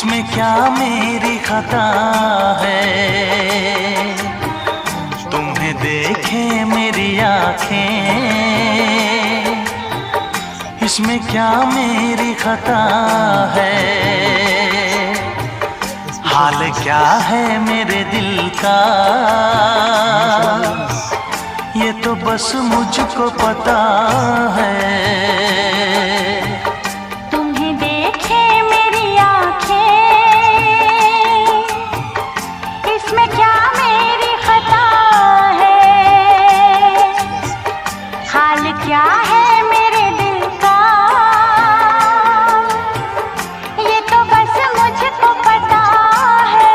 इसमें क्या मेरी खता है, तुम्हें देखे मेरी आँखें, इसमें क्या मेरी खता है, हाल क्या है मेरे दिल का ये तो बस मुझको पता है। तुम्हें देखे मेरी आँखें, इसमें क्या मेरी खता है, हाल क्या है मेरे दिल का ये तो बस मुझको पता है।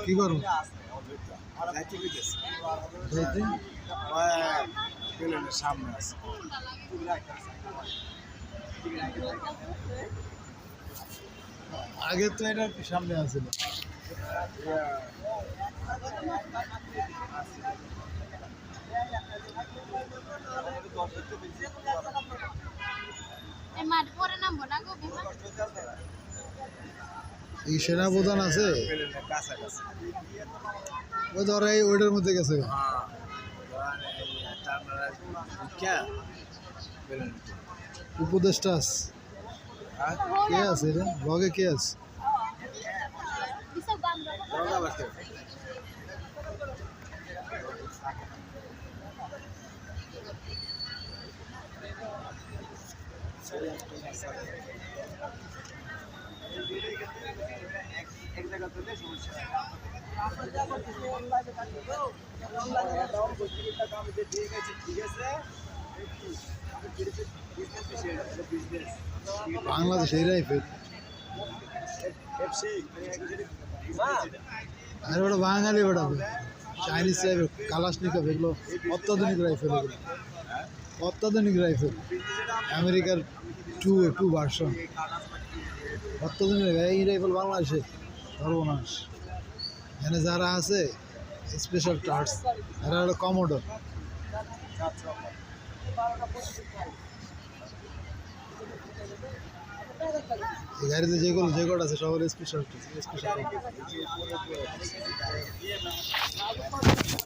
কি করো সামনে আছে আগে তো এটা সামনে আছে এই সেনা প্রধান আছে ওই ধরো এই ওইটার মধ্যে গেছে উপদেষ্টা কে আছে এটা ব্লগে কে আছে বাংলাদেশ এই রাইফেল আরে ওটা বাঙালি ওটা চাইনিজ রাইফেল কালাশনিকভ এগুলো অত্যাধুনিক রাইফেল, এগুলো অত্যাধুনিক রাইফেল আমেরিকার টু ভার্সন অত্যাধুনিক। এই রাইফেল বাংলাদেশে সর্বনাশ। এখানে যারা আছে স্পেশাল টার্স এরা হলো কমোডোর। এই গাড়িতে যেগুলো যে কোড আছে সবার স্পেশাল